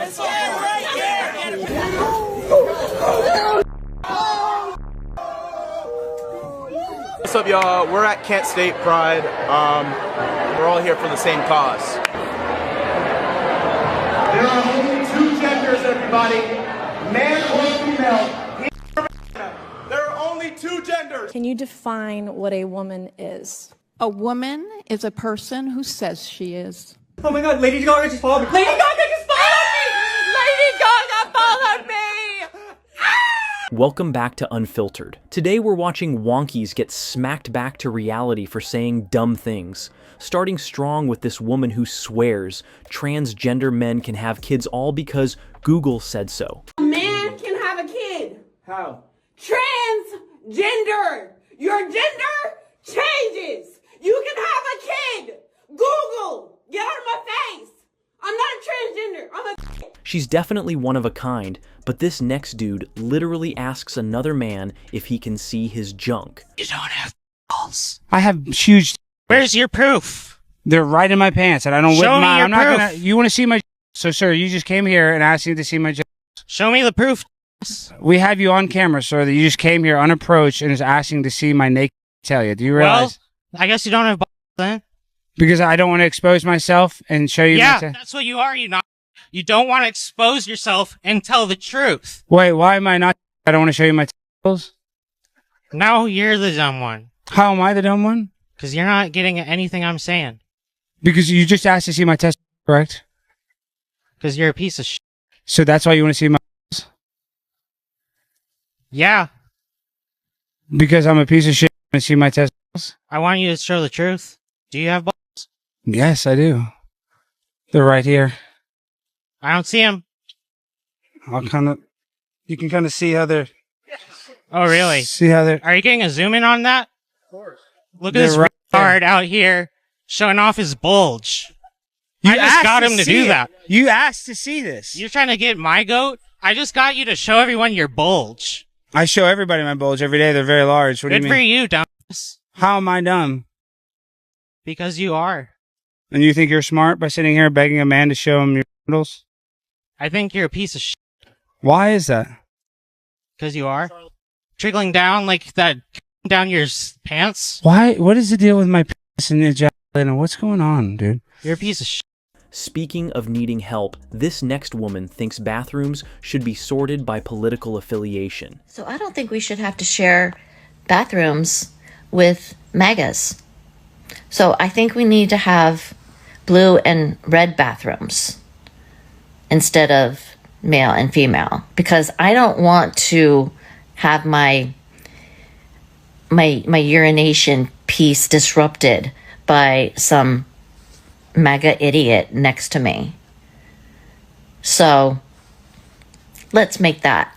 What's up, y'all? We're at Kent State Pride. We're all here for the same cause. There are only two genders, everybody. Man or female. There are only two genders. Can you define what a woman is? A woman is a person who says she is. Oh my god, Lady Gaga just followed me. Lady Gaga just followed me! Lady Gaga followed me! Welcome back to Unfiltered. Today we're watching wonkies get smacked back to reality for saying dumb things. Starting strong with this woman who swears transgender men can have kids all because Google said so. A man can have a kid. How? Transgender. Your gender changes. You can have a kid. Google. Get out of my face. I'm not a transgender. I'm a... She's definitely one of a kind, but this next dude literally asks another man if he can see his junk. You don't have balls. I have huge. Where's your proof? They're right in my pants, and I don't. Show me your I'm not proof. gonna. You want to see my? So, sir, you just came here and asked me to see my. Show me the proof. We have you on camera, sir. That you just came here unapproached and is asking to see my naked. Tell you. Do you realize? Well, I guess you don't have balls then. Because I don't want to expose myself and show you. Yeah, that's what you are. You don't want to expose yourself and tell the truth. Wait, why am I not? I don't want to show you my testicles. No, you're the dumb one. How am I the dumb one? Because you're not getting anything I'm saying. Because you just asked to see my testicles, correct? Because you're a piece of shit. So that's why you want to see my. Yeah, Because I'm a piece of shit and see my testicles. I want you to show the truth. Do you have balls? Yes, I do. They're right here. I don't see them. I'll kind of. You can kind of see how they're. Oh, really? See how they're. Are you getting a zoom in on that? Of course. Look at They're this right retard out here showing off his bulge. I just asked got him to do it. that. You asked to see this. You're trying to get my goat? I just got you to show everyone your bulge. I show everybody my bulge every day. They're very large. What Good do you for mean? you, dumbass. How am I dumb? Because you are. And you think you're smart by sitting here begging a man to show him your noodles? I think you're a piece of shit. Why is that? Because you are. Trickling down like that down your pants. Why? What is the deal with my penis and ejaculation? What's going on, dude? You're a piece of shit. Speaking of needing help, this next woman thinks bathrooms should be sorted by political affiliation. So I don't think we should have to share bathrooms with MAGAs. So I think we need to have blue and red bathrooms instead of male and female, because I don't want to have my urination piece disrupted by some MAGA idiot next to me. So let's make that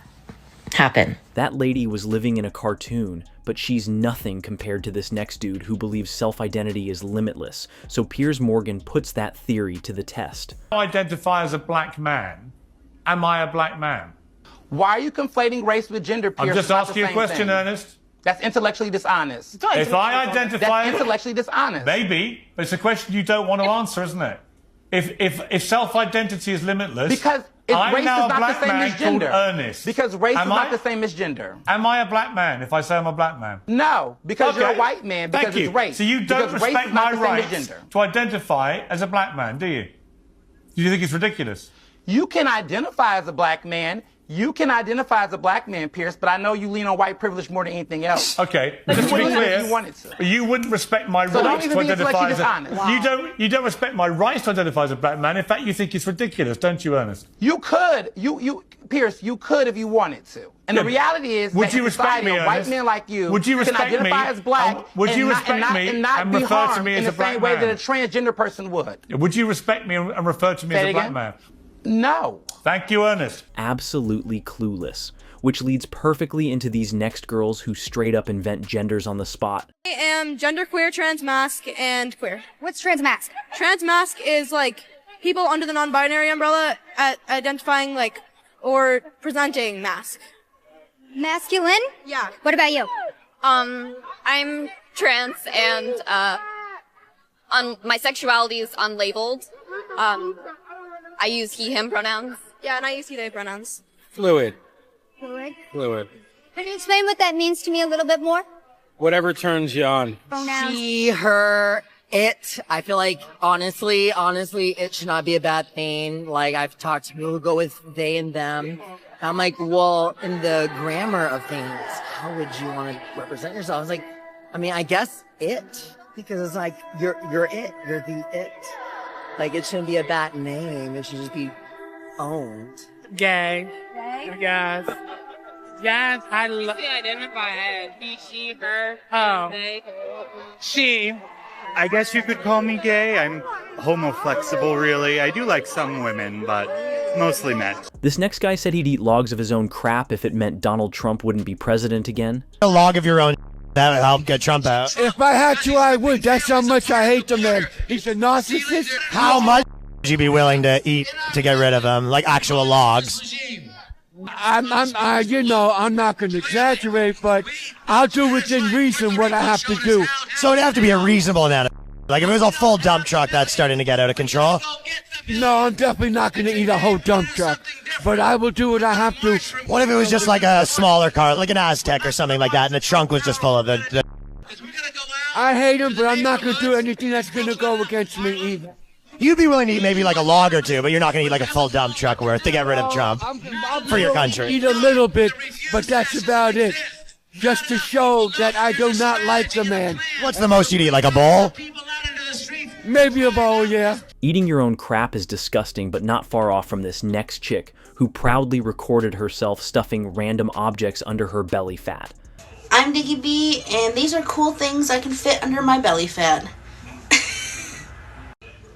happen. That lady was living in a cartoon, but she's nothing compared to this next dude who believes self-identity is limitless. So Piers Morgan puts that theory to the test. I identify as a black man. Am I a black man? Why are you conflating race with gender, Pierce? I'm just asking you a question, Ernest. That's intellectually dishonest. If I identify... That's intellectually dishonest. Maybe, but it's a question you don't want to answer, isn't it? If self-identity is limitless... Because I'm race now is a not black the same man as gender. called Ernest. Because race is not the same as gender. Am I a black man if I say I'm a black man? No, because you're a white man, because Thank you. it's race. So you don't because race respect is not my the same as right gender. to identify as a black man, do you? Do you think it's ridiculous? You can identify as a black man. You can identify as a black man, Pierce, but I know you lean on white privilege more than anything else. Okay, just to be clear, you wouldn't respect my rights to identify as a... You don't respect my rights to identify as a black man. In fact, you think it's ridiculous, don't you, Ernest? You could. Pierce, you could if you wanted to. And the reality is that in society, a white man like you can identify as black and not be harmed in the same way that a transgender person would. Would you respect me and refer to me as a black man? No. Thank you, Ernest. Absolutely clueless, which leads perfectly into these next girls who straight up invent genders on the spot. I am genderqueer, transmasc, and queer. What's transmasc? Transmasc is like people under the non-binary umbrella at identifying like or presenting masc. Masculine? Yeah. What about you? I'm trans and my sexuality is unlabeled. I use he, him pronouns, Yeah, and I use he/they pronouns. Fluid. Fluid. Fluid. Can you explain what that means to me a little bit more? Whatever turns you on. Pronouns. She, her, it. I feel like, honestly, it should not be a bad thing. Like, I've talked to people who go with they and them. I'm like, well, in the grammar of things, how would you want to represent yourself? I was like, I mean, I guess it. Because it's like, you're it. You're the it. Like, it shouldn't be a bad name. It should just be owned. Gay. Gay? Yes. Yes, I love. Identify as he, she, her, they. She. I guess you could call me gay. I'm homo-flexible, really. I do like some women, but mostly men. This next guy said he'd eat logs of his own crap if it meant Donald Trump wouldn't be president again. A log of your own. That would help get Trump out. If I had to, I would. That's how much I hate the man. He's a narcissist. How much would you be willing to eat to get rid of him? Like actual logs? I'm not going to exaggerate, but I'll do within reason what I have to do. So it'd have to be a reasonable amount of. Like if it was a full dump truck that's starting to get out of control. No, I'm definitely not going to eat a whole dump truck, but I will do what I have to. What if it was just like a smaller car, like an Aztec or something like that, and the trunk was just full of the... I hate him, but I'm not going to do anything that's going to go against me either. You'd be willing to eat maybe like a log or two, but you're not going to eat like a full dump truck worth to get rid of Trump for your country. Eat a little bit, but that's about it. Just to show that I do not like the man. What's the most you'd eat, like a bowl? Maybe a bowl, yeah. Eating your own crap is disgusting, but not far off from this next chick, who proudly recorded herself stuffing random objects under her belly fat. I'm Diggy B, and these are cool things I can fit under my belly fat.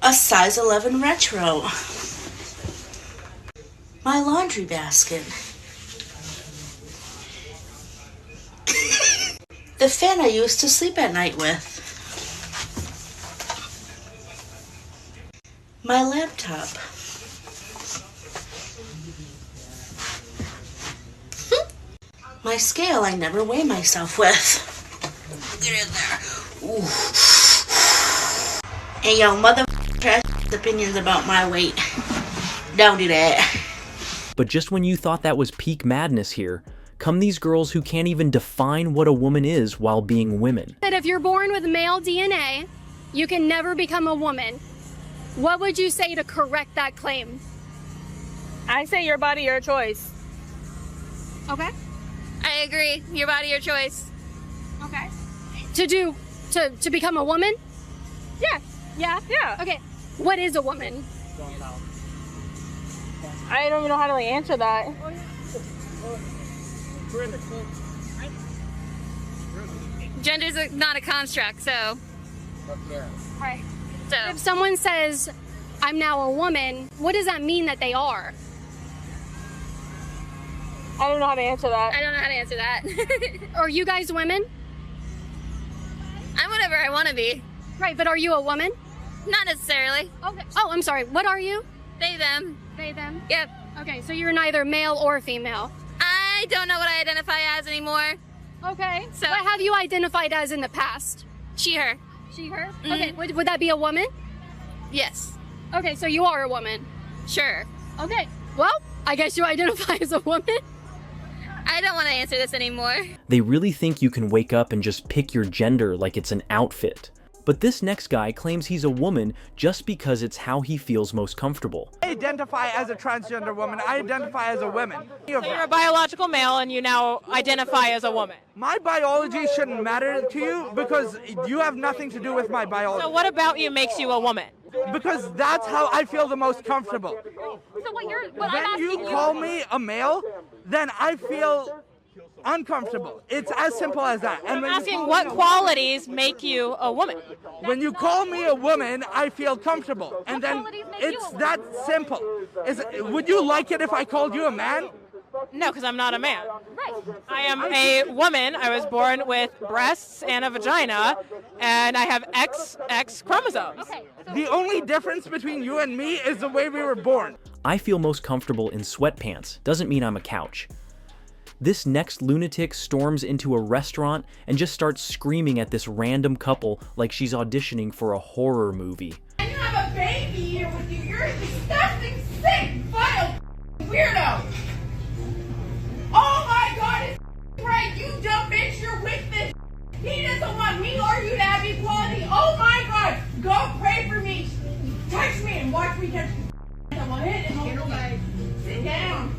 A size 11 retro. My laundry basket. The fan I used to sleep at night with. My laptop. My scale I never weigh myself with. Get in there. Ooh. Hey yo, mother trash opinions about my weight. Don't do that. But just when you thought that was peak madness here, come these girls who can't even define what a woman is while being women. That if you're born with male DNA, you can never become a woman. What would you say to correct that claim? I say your body, your choice. Okay. I agree. Your body, your choice. Okay. To become a woman? Yeah. Yeah? Yeah. Okay. What is a woman? I don't even know how to answer that. Gender's not a construct, so. Right. So. If someone says, I'm now a woman, what does that mean that they are? I don't know how to answer that. I don't know how to answer that. Are you guys women? I'm whatever I want to be. Right, but are you a woman? Not necessarily. Okay. Oh, I'm sorry. What are you? They, them. They, them? Yep. Okay, so you're neither male or female. I don't know what I identify as anymore. Okay. So what have you identified as in the past? She, her. She, her? Mm-hmm. Okay, would that be a woman? Yes. Okay, so you are a woman. Sure. Okay, well, I guess you identify as a woman. I don't want to answer this anymore. They really think you can wake up and just pick your gender like it's an outfit. But this next guy claims he's a woman just because it's how he feels most comfortable. I identify as a transgender woman. I identify as a woman. So you're a biological male and you now identify as a woman. My biology shouldn't matter to you because you have nothing to do with my biology. So what about you makes you a woman? Because that's how I feel the most comfortable. So when you call me a male, then I feel uncomfortable. It's as simple as that. And I'm asking what qualities make you a woman? When you call me a woman, I feel comfortable. And then it's that simple. Would you like it if I called you a man? No, because I'm not a man. Right. I am a woman. I was born with breasts and a vagina, and I have XX chromosomes. Okay. The only difference between you and me is the way we were born. I feel most comfortable in sweatpants. Doesn't mean I'm a couch. This next lunatic storms into a restaurant and just starts screaming at this random couple like she's auditioning for a horror movie. And you have a baby here with you. You're a disgusting, sick, vile weirdo. Oh my God, it's right. You dumb bitch, you're with this. He doesn't want me or you to have equality. Oh my God, go pray for me. Touch me and watch me touch you. I will hit and hold you. Sit down.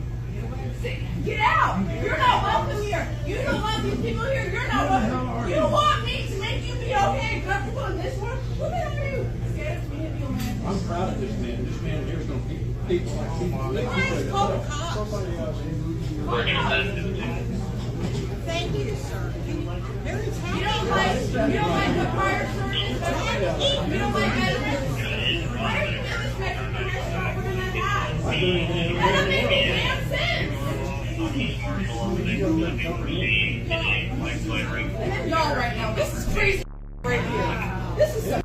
Get out. You're not welcome here. You don't want these people here. You're not welcome. You want me to make you be okay and comfortable in this one? Who the hell are you? Scared of me to be a man. I'm proud of this man. This man here is going to keep people like Please call the cops. Thank you, sir. You don't like the fire service? You don't like medicine? Why are you in this Mexican restaurant wearing that hat? That doesn't make any damn sense. Y'all right now, this is crazy right here. This is some.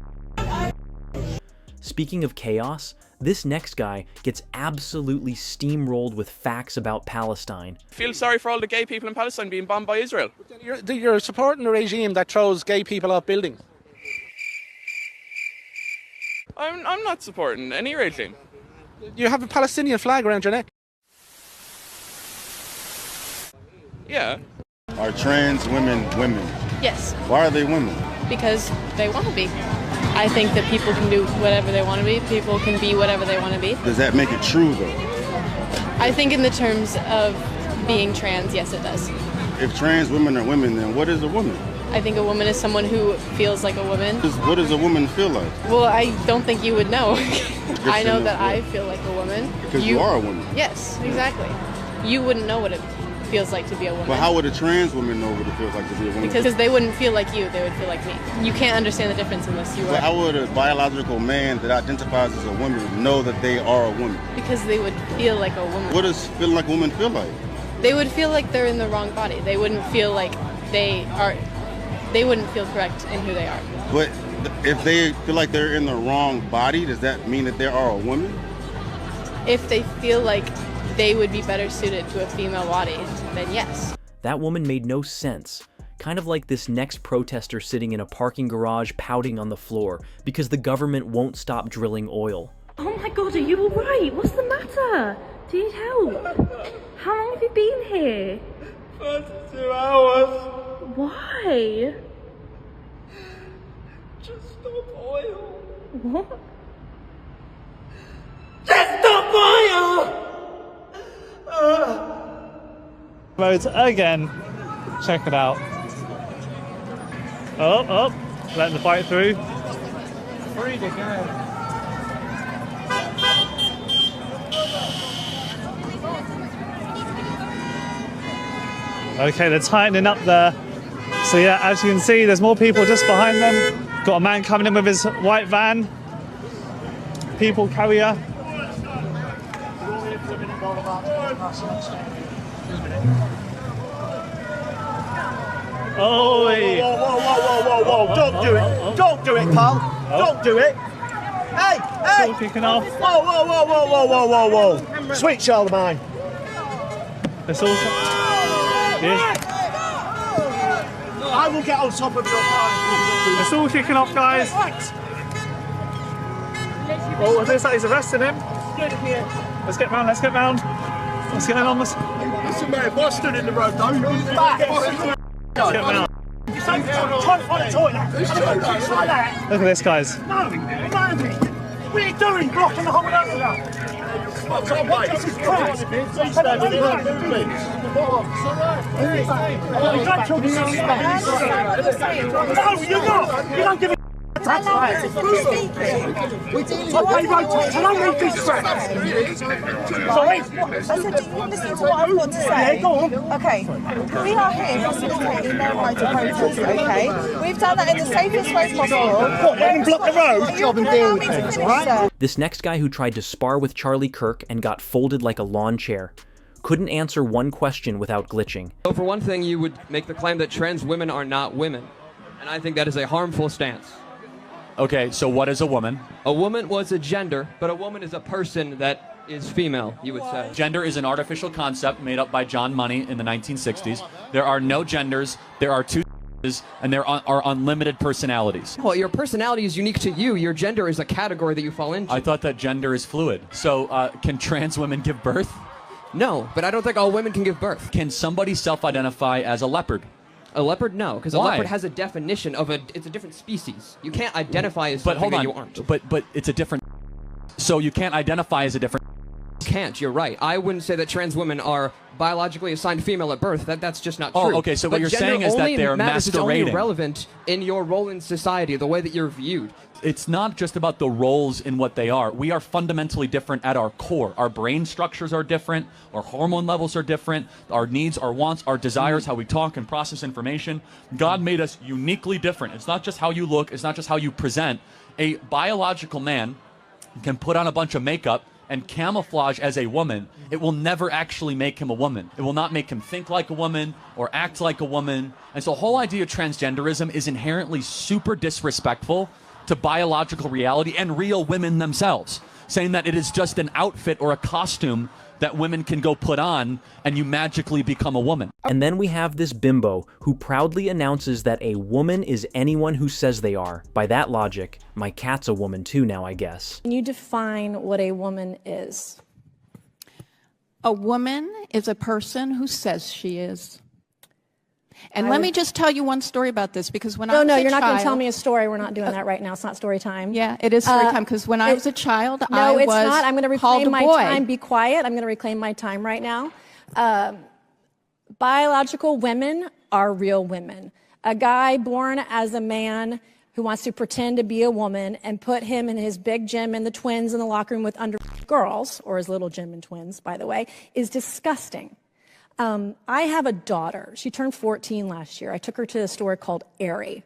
Speaking of chaos, this next guy gets absolutely steamrolled with facts about Palestine. I feel sorry for all the gay people in Palestine being bombed by Israel. You're supporting a regime that throws gay people off buildings. I'm not supporting any regime. You have a Palestinian flag around your neck. Yeah. Are trans women women? Yes. Why are they women? Because they want to be. I think that people can do whatever they want to be. People can be whatever they want to be. Does that make it true, though? I think in the terms of being trans, yes, it does. If trans women are women, then what is a woman? I think a woman is someone who feels like a woman. What does a woman feel like? Well, I don't think you would know. I know that what? I feel like a woman. Because you are a woman. Yes, exactly. You wouldn't know what it feels like to be a woman. But how would a trans woman know what it feels like to be a woman? Because they wouldn't feel like you, they would feel like me. You can't understand the difference unless you are. But how would a biological man that identifies as a woman know that they are a woman? Because they would feel like a woman. What does feeling like a woman feel like? They would feel like they're in the wrong body. They wouldn't feel like they wouldn't feel correct in who they are. But if they feel like they're in the wrong body, does that mean that they are a woman? If they feel like they would be better suited to a female body, then yes. That woman made no sense. Kind of like this next protester sitting in a parking garage pouting on the floor because the government won't stop drilling oil. Oh my God, are you alright? What's the matter? Do you need help? How long have you been here? 32 hours. Why? Just stop oil. What? Just stop oil! Roads again. Check it out. Oh, letting the fight through. Free to go. Okay, they're tightening up there. So yeah, as you can see, there's more people just behind them. Got a man coming in with his white van. People carrier. Oh, whoa, don't do it. Don't do it, pal. Don't do it. Hey! Still kicking off. Whoa. Sweet child of mine. It's all... I will get on top of your car. It's all kicking off, guys. Oh, it looks like he's arresting him. Let's get round. What's going on? Listen, mate, if I stood in the road, though, you're back. Let's get round. Try to find a toilet. Look at this, guys. No, Randy, what are you doing? Blocking the whole area. Jesus Christ. No, you're not. You don't give a taxpayer. I pay road tax. I don't need this crap. Sorry? I said, do you listen to what I've got to say? Yeah, go on. Okay. We are here facilitating their right to protest, okay? We've done that in the safest way possible. What, let them block the road? Job and deal with things, right? This next guy who tried to spar with Charlie Kirk and got folded like a lawn chair couldn't answer one question without glitching. So for one thing, you would make the claim that trans women are not women. And I think that is a harmful stance. Okay, so what is a woman? A woman was a gender, but a woman is a person that is female, you would say. Gender is an artificial concept made up by John Money in the 1960s. There are no genders, there are two and there are unlimited personalities. Well, your personality is unique to you. Your gender is a category that you fall into. I thought that gender is fluid. So can trans women give birth? No, but I don't think all women can give birth. Can somebody self-identify as a leopard? A leopard, no, because a Why? leopard has a definition of it's a different species. You can't identify as But something hold on. that you aren't. But it's a different. So you can't identify as a different. Can't. You're right. I wouldn't say that trans women are biologically assigned female at birth. That's just not true. Oh, okay. So what you're saying is that they're matters. It's masquerading. only relevant in your role in society, the way that you're viewed. It's not just about the roles in what they are. We are fundamentally different at our core. Our brain structures are different. Our hormone levels are different. Our needs, our wants, our desires, how we talk and process information. God made us uniquely different. It's not just how you look. It's not just how you present. A biological man can put on a bunch of makeup and camouflage as a woman. It will never actually make him a woman. It will not make him think like a woman or act like a woman. And so the whole idea of transgenderism is inherently super disrespectful to biological reality and real women themselves, saying that it is just an outfit or a costume that women can go put on and you magically become a woman. And then we have this bimbo who proudly announces that a woman is anyone who says they are. By that logic, my cat's a woman too now, I guess. Can you define what a woman is? A woman is a person who says she is. And let me just tell you one story about this, because when I was a child... No, you're not going to tell me a story. We're not doing that right now. It's not story time. Yeah, it is story time, because when I was a child, I was No, it's not. I'm going to reclaim my boy. time. Be quiet. I'm going to reclaim my time right now. Biological women are real women. A guy born as a man who wants to pretend to be a woman and put him in his big gym and the twins in the locker room with under girls, or his little gym and twins, by the way, is disgusting. I have a daughter. She turned 14 last year. I took her to a store called Aerie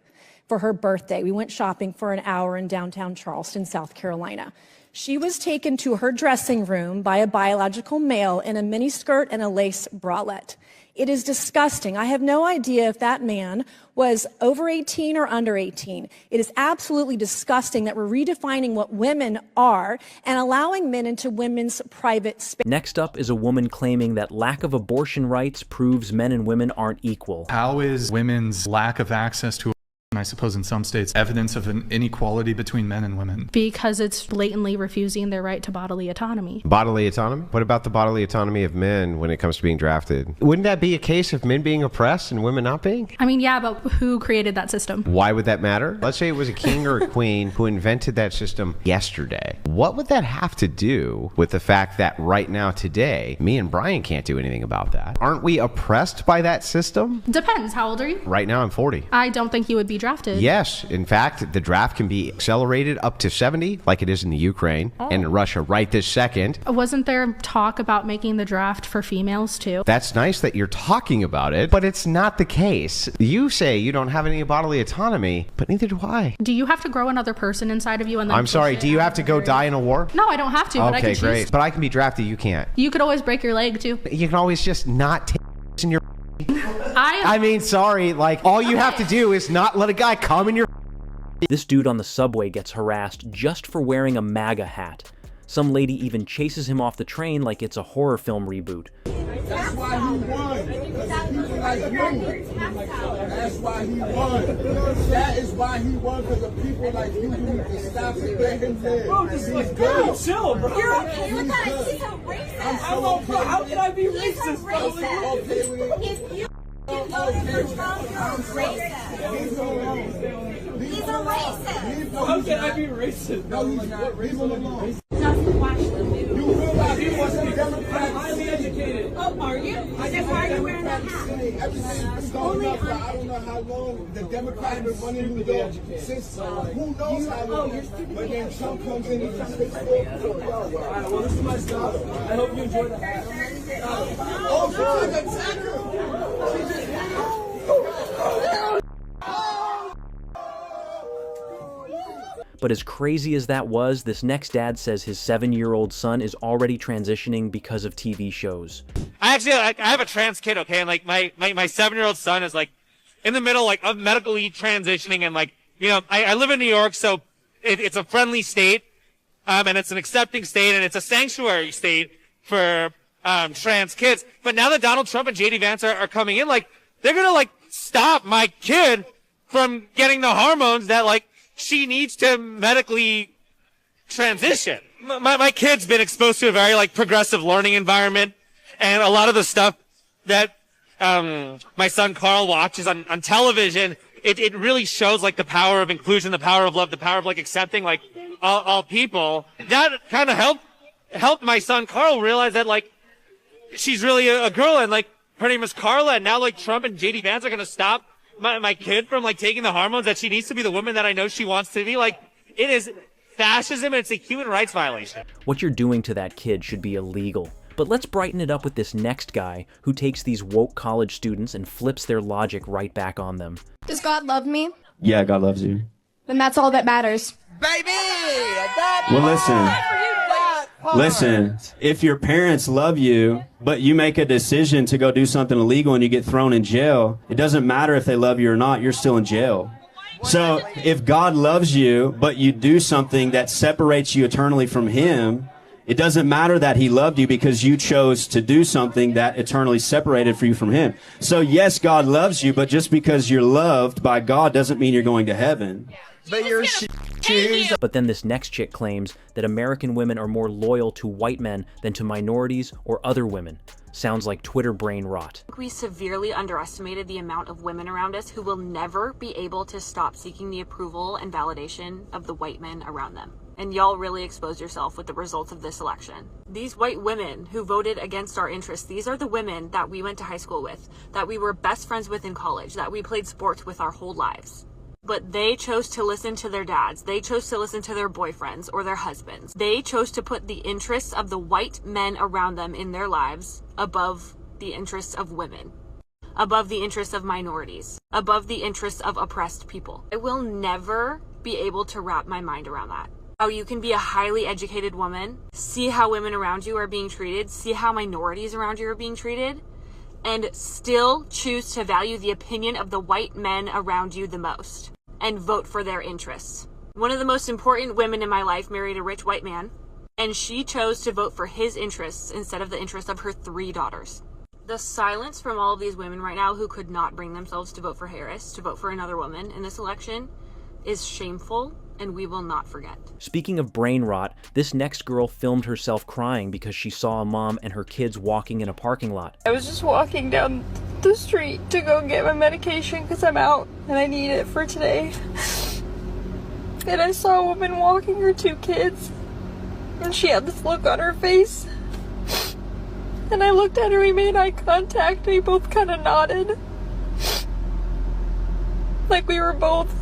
for her birthday. We went shopping for an hour in downtown Charleston, South Carolina. She was taken to her dressing room by a biological male in a miniskirt and a lace bralette. It is disgusting. I have no idea if that man was over 18 or under 18. It is absolutely disgusting that we're redefining what women are and allowing men into women's private space. Next up is a woman claiming that lack of abortion rights proves men and women aren't equal. How is women's lack of access to I suppose in some states, evidence of an inequality between men and women? Because it's blatantly refusing their right to bodily autonomy. Bodily autonomy? What about the bodily autonomy of men when it comes to being drafted? Wouldn't that be a case of men being oppressed and women not being? I mean, yeah, but who created that system? Why would that matter? Let's say it was a king or a queen who invented that system yesterday. What would that have to do with the fact that right now, today, me and Brian can't do anything about that? Aren't we oppressed by that system? Depends. How old are you? Right now, I'm 40. I don't think you would be drafted. Yes. In fact, the draft can be accelerated up to 70, like it is in the Ukraine and in Russia right this second. Wasn't there talk about making the draft for females too? That's nice that you're talking about it, but it's not the case. You say you don't have any bodily autonomy, but neither do I. Do you have to grow another person inside of you? And then I'm sorry, do you have to go die in a war? No, I don't have to, but I can Okay, choose. great. But I can be drafted, you can't. You could always break your leg too. You can always just not take in your... I mean, sorry, like, all you have to do is not let a guy come in your... This dude on the subway gets harassed just for wearing a MAGA hat. Some lady even chases him off the train like it's a horror film reboot. That's why he won. Because people like you. That's why he won. That is why he won, because of people like you who need to stop and get him there. Bro, just like, bro, chill, bro. You're okay with that? He's a racist. I'm okay. How can I be racist? He's a racist. Okay with it? If you voted for Trump, you're a racist. He's a racist. How can I be racist? No, he's not. Leave him alone. Doesn't watch the news. You realize he was a Democrat. I'm highly educated. Oh, are you? Then why are you wearing that hat? Only I don't know how long the Democrats have been running New York since who knows how long. But then Trump comes in and just fixes it. Well, this is my style. I hope you enjoy the hat. Oh, God, attack her. But as crazy as that was, this next dad says his 7-year-old son is already transitioning because of TV shows. I have a trans kid, okay, and like my 7-year-old son is like in the middle like of medically transitioning, and like, you know, I live in New York, so it's a friendly state, and it's an accepting state, and it's a sanctuary state for trans kids. But now that Donald Trump and JD Vance are coming in, like, they're gonna like stop my kid from getting the hormones that like she needs to medically transition. My kid's been exposed to a very like progressive learning environment, And a lot of the stuff that my son Carl watches on television, it really shows like the power of inclusion, the power of love, the power of like accepting like all people. That kind of helped my son Carl realize that like she's really a girl, and like her name is Carla, and now like Trump and JD Vance are gonna stop my kid from like taking the hormones, that she needs to be the woman that I know she wants to be. Like, it is fascism, and it's a human rights violation. What you're doing to that kid should be illegal. But let's brighten it up with this next guy who takes these woke college students and flips their logic right back on them. Does God love me? Yeah, God loves you. Then that's all that matters. Baby! Well, listen, if your parents love you, but you make a decision to go do something illegal and you get thrown in jail, it doesn't matter if they love you or not, you're still in jail. So if God loves you, but you do something that separates you eternally from him, it doesn't matter that he loved you because you chose to do something that eternally separated you from him. So yes, God loves you, but just because you're loved by God doesn't mean you're going to heaven. But you're But then this next chick claims that American women are more loyal to white men than to minorities or other women. Sounds like Twitter brain rot. We severely underestimated the amount of women around us who will never be able to stop seeking the approval and validation of the white men around them. And y'all really exposed yourself with the results of this election. These white women who voted against our interests, these are the women that we went to high school with, that we were best friends with in college, that we played sports with our whole lives. But they chose to listen to their dads. They chose to listen to their boyfriends or their husbands. They chose to put the interests of the white men around them in their lives above the interests of women, above the interests of minorities, above the interests of oppressed people. I will never be able to wrap my mind around that. How you can be a highly educated woman, see how women around you are being treated, see how minorities around you are being treated, and still choose to value the opinion of the white men around you the most and vote for their interests. One of the most important women in my life married a rich white man, and she chose to vote for his interests instead of the interests of her 3 daughters. The silence from all of these women right now who could not bring themselves to vote for Harris, to vote for another woman in this election, is shameful, and we will not forget. Speaking of brain rot, this next girl filmed herself crying because she saw a mom and her kids walking in a parking lot. I was just walking down the street to go get my medication because I'm out and I need it for today. And I saw a woman walking her 2 kids, and she had this look on her face. And I looked at her, we made eye contact, and we both kind of nodded. Like we were both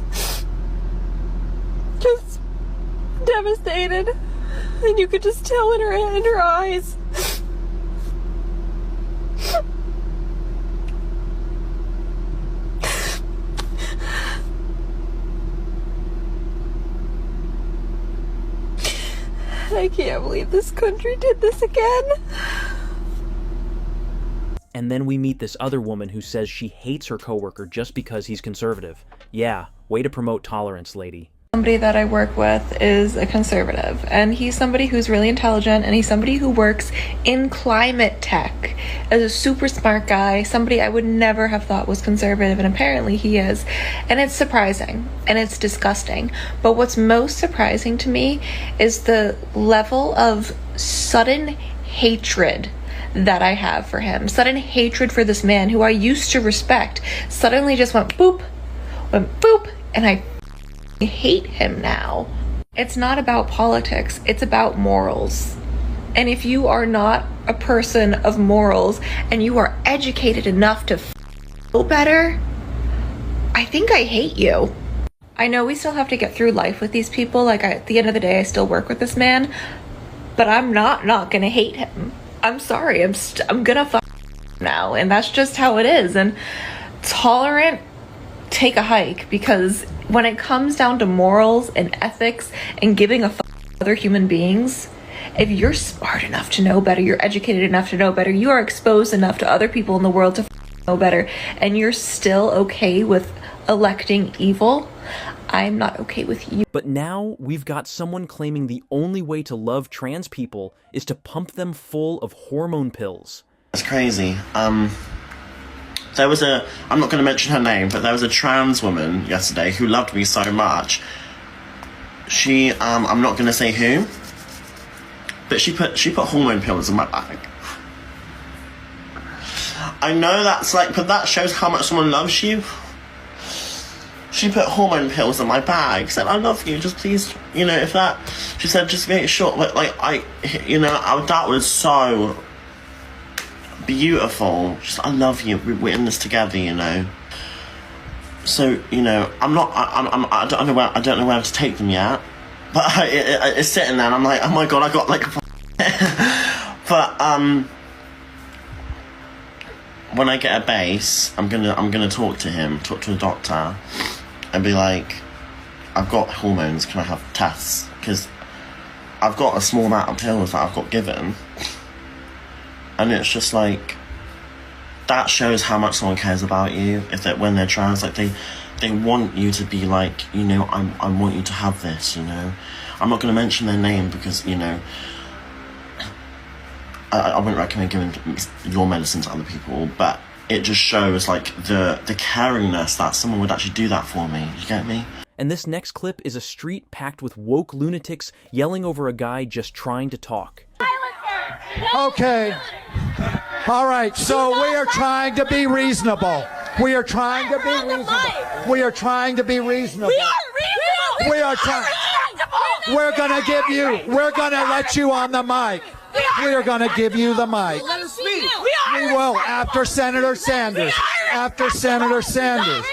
just devastated, and you could just tell in her eyes. I can't believe this country did this again. And then we meet this other woman who says she hates her coworker just because he's conservative. Yeah, way to promote tolerance, lady. Somebody that I work with is a conservative, and he's somebody who's really intelligent, and he's somebody who works in climate tech as a super smart guy, somebody I would never have thought was conservative, and apparently he is. And it's surprising, and it's disgusting. But what's most surprising to me is the level of sudden hatred that I have for him. Sudden hatred for this man who I used to respect suddenly just went boop, and I hate him now. It's not about politics, it's about morals. And if you are not a person of morals and you are educated enough to know better, I think I hate you. I know we still have to get through life with these people. Like, at the end of the day, I still work with this man, but I'm not gonna hate him. I'm sorry, I'm gonna now, and that's just how it is. And tolerant, take a hike, because when it comes down to morals and ethics and giving a other human beings, if you're smart enough to know better, you're educated enough to know better, you are exposed enough to other people in the world to know better, and you're still okay with electing evil, I'm not okay with you. But now we've got someone claiming the only way to love trans people is to pump them full of hormone pills. That's crazy. There was I'm not going to mention her name, but there was a trans woman yesterday who loved me so much. She, I'm not going to say who, but she put hormone pills in my bag. I know that's like, but that shows how much someone loves you. She put hormone pills in my bag, said, I love you, just please, you know, if that, she said, just make it short, but like, that was so beautiful. Just, I love you, we're in this together, you know. So, you know, I don't know where to take them yet, but it's sitting there and I'm like, oh my God, I got like, but, when I get a base, I'm gonna talk to the doctor, and be like, I've got hormones, can I have tests? Because I've got a small amount of pills that I've got given, and it's just like, that shows how much someone cares about you. When they're trans, like they want you to be like, you know, I want you to have this, you know. I'm not gonna mention their name because, you know, I wouldn't recommend giving your medicine to other people, but it just shows like the caringness that someone would actually do that for me. You get me? And this next clip is a street packed with woke lunatics yelling over a guy just trying to talk. Okay. All right, so we are trying to be reasonable. We are trying to be reasonable. We are trying to be reasonable. We are reasonable. We are trying. We're gonna give you. We're gonna let you on the mic. We are going to give you the mic. Let us speak. We will, after Senator Sanders. After Senator Sanders.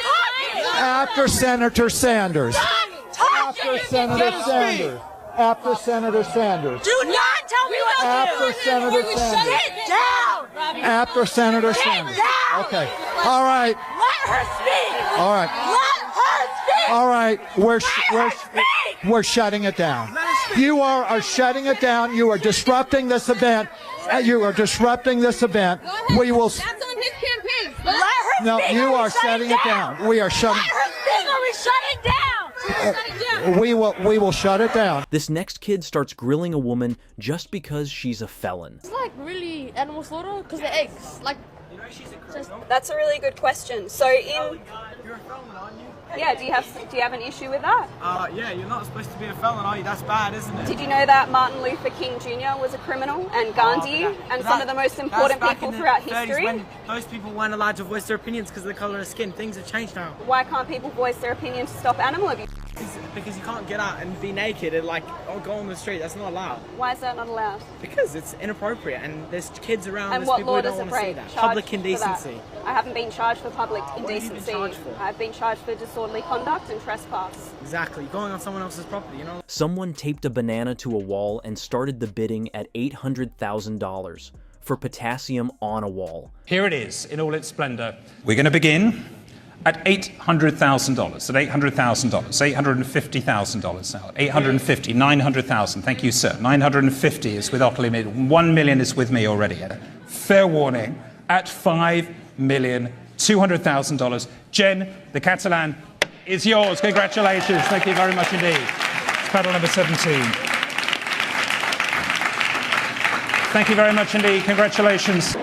After Senator Sanders. After Senator Sanders. After Senator Sanders. Do not tell me what to do. After Senator Sanders. Sit down. After Senator Sanders. Okay. All right. Let her speak. All right. Let her speak. All right. We're shutting it down. You are shutting it down. You are disrupting this event. You are disrupting this event. We will. That's on his campaign. Let her no, speak. you are shutting it down. We are shutting. Let her speak or we shut it down. We will shut it down. This next kid starts grilling a woman just because she's a felon. It's like really animal slaughter because the eggs. Like, that's a really good question. So in. Yeah, do you have an issue with that? Yeah, you're not supposed to be a felon, are you? That's bad, isn't it? Did you know that Martin Luther King Jr. was a criminal, and Gandhi, and some of the most important people throughout history? When those people weren't allowed to voice their opinions because of the colour of skin. Things have changed now. Why can't people voice their opinion to stop animal abuse? Because you can't get out and be naked and like go on the street. That's not allowed. Why is that not allowed? Because it's inappropriate and there's kids around. And there's what people law who don't does it want to see break? that. Public indecency. I haven't been charged for public What have you been indecency. charged for? I've been charged for disorderly conduct and trespass. Exactly, going on someone else's property, you know. Someone taped a banana to a wall and started the bidding at $800,000 for potassium on a wall. Here it is in all its splendor. We're going to begin at $800,000, at $800,000, $850,000 now, 850, 900,000. Thank you, sir. 950 is with Ottilie Mid. 1 million is with me already. Fair warning, at $5,200,000. Jen, the Catalan is yours. Congratulations. Thank you very much indeed. It's paddle number 17. Thank you very much indeed. Congratulations.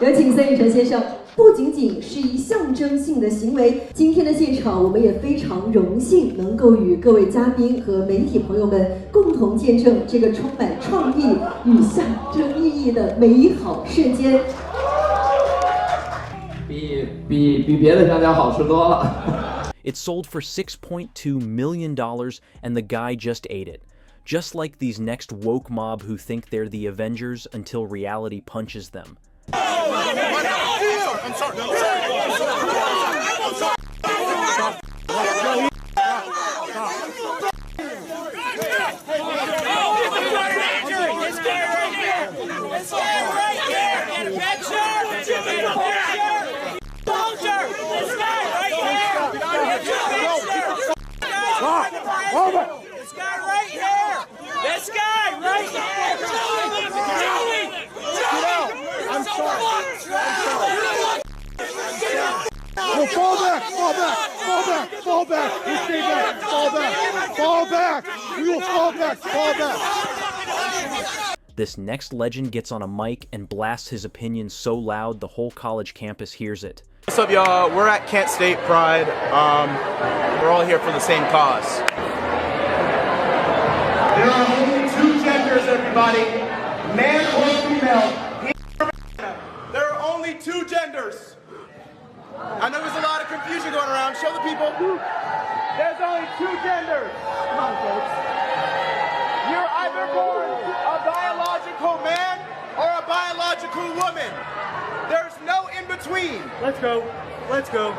有请孙玉成先生。不仅仅是一象征性的行为，今天的现场我们也非常荣幸能够与各位嘉宾和媒体朋友们共同见证这个充满创意与象征意义的美好瞬间。比别的香蕉好吃多了。It sold for $6.2 million, and the guy just ate it. Just like these next woke mob who think they're the Avengers until reality punches them. I'm sorry. This guy right here! This guy right here! Joey! I'm sorry. Well, fall back, fall back, fall back, fall back. You stay back, fall back, fall back. You will fall back, fall back. This next legend gets on a mic and blasts his opinion so loud the whole college campus hears it. What's up, y'all? We're at Kent State Pride. We're all here for the same cause. There are only two genders, everybody. only 2 genders. I know there's a lot of confusion going around. Show the people. There's only 2 genders. Come on, folks. You're either born a biological man or a biological woman. There's no in between. Let's go. Let's go.